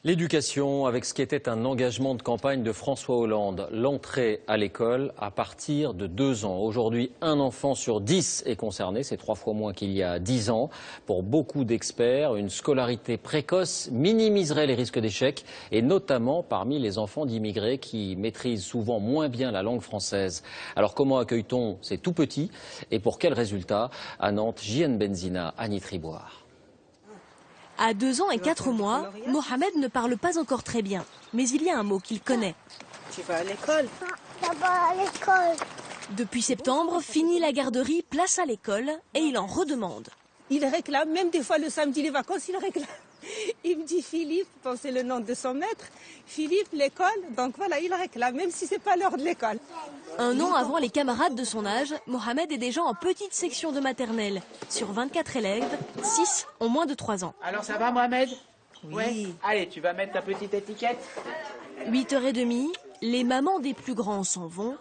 L'éducation, avec ce qui était un engagement de campagne de François Hollande, l'entrée à l'école à partir de 2 ans. Aujourd'hui, un enfant sur 10 est concerné, c'est 3 fois moins qu'il y a 10 ans. Pour beaucoup d'experts, une scolarité précoce minimiserait les risques d'échec, et notamment parmi les enfants d'immigrés qui maîtrisent souvent moins bien la langue française. Alors comment accueille-t-on ces tout petits et pour quels résultats? À Nantes, JN Benzina, Annie Triboire. À 2 ans et 4 mois, Mohamed ne parle pas encore très bien, mais il y a un mot qu'il connaît. Tu vas à l'école? À l'école. Depuis septembre, fini la garderie, place à l'école, et il en redemande. Il réclame, même des fois le samedi, les vacances, il réclame. Il me dit Philippe, c'est le nom de son maître, Philippe, l'école, donc voilà, il réclame, même si c'est pas l'heure de l'école. 1 an avant les camarades de son âge, Mohamed est déjà en petite section de maternelle. Sur 24 élèves, 6 ont moins de 3 ans. Alors ça va Mohamed? Oui. Ouais. Allez, tu vas mettre ta petite étiquette. 8h30, les mamans des plus grands s'en vont.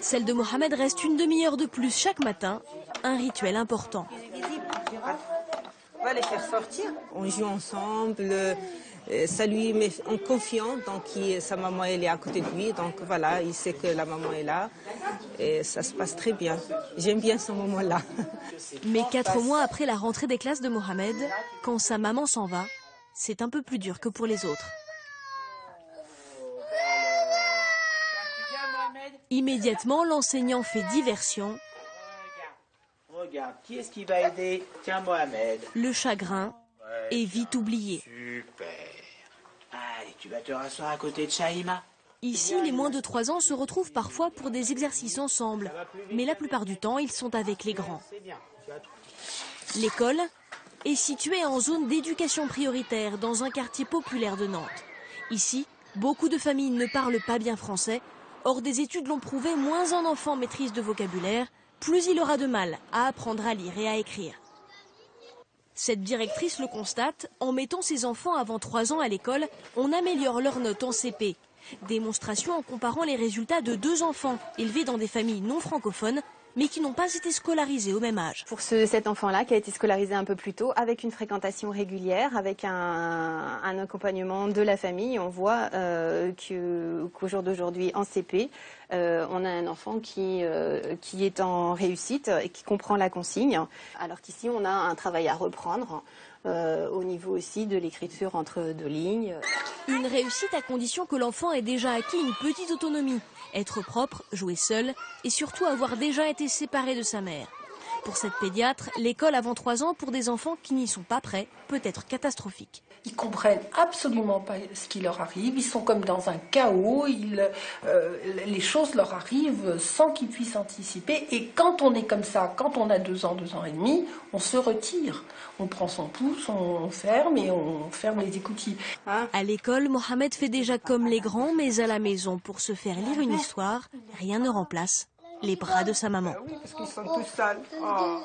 Celle de Mohamed reste une demi-heure de plus chaque matin, un rituel important. On va les faire sortir. On joue ensemble, ça lui met en confiance, donc sa maman elle est à côté de lui, donc voilà, il sait que la maman est là et ça se passe très bien. J'aime bien ce moment-là. Mais 4 mois après la rentrée des classes de Mohamed, quand sa maman s'en va, c'est un peu plus dur que pour les autres. Immédiatement, l'enseignant fait diversion. Regarde, qui est-ce qui va aider? Tiens, Mohamed. Le chagrin est vite oublié. Super. Allez, tu vas te rasseoir à côté de Shaima. Ici, les moins de 3 ans se retrouvent parfois pour des exercices ensemble. Mais la plupart du temps, ils sont avec les grands. L'école est située en zone d'éducation prioritaire dans un quartier populaire de Nantes. Ici, beaucoup de familles ne parlent pas bien français. Or, des études l'ont prouvé, moins un enfant maîtrise de vocabulaire, plus il aura de mal à apprendre à lire et à écrire. Cette directrice le constate, en mettant ses enfants avant 3 ans à l'école, on améliore leurs notes en CP. Démonstration en comparant les résultats de 2 enfants élevés dans des familles non francophones, mais qui n'ont pas été scolarisés au même âge. Pour cet enfant-là qui a été scolarisé un peu plus tôt, avec une fréquentation régulière, avec un accompagnement de la famille, on voit qu'au jour d'aujourd'hui en CP, on a un enfant qui est en réussite et qui comprend la consigne, alors qu'ici on a un travail à reprendre au niveau aussi de l'écriture entre 2 lignes. Une réussite à condition que l'enfant ait déjà acquis une petite autonomie, être propre, jouer seul et surtout avoir déjà été séparé de sa mère. Pour cette pédiatre, l'école avant 3 ans pour des enfants qui n'y sont pas prêts peut être catastrophique. Ils comprennent absolument pas ce qui leur arrive, ils sont comme dans un chaos, les choses leur arrivent sans qu'ils puissent anticiper. Et quand on est comme ça, quand on a 2 ans, 2 ans et demi, on se retire. On prend son pouce, on ferme et on ferme les écoutilles. À l'école, Mohamed fait déjà comme les grands, mais à la maison, pour se faire lire une histoire, rien ne remplace les bras de sa maman. Oui, parce qu'ils sont tous sales. Oh.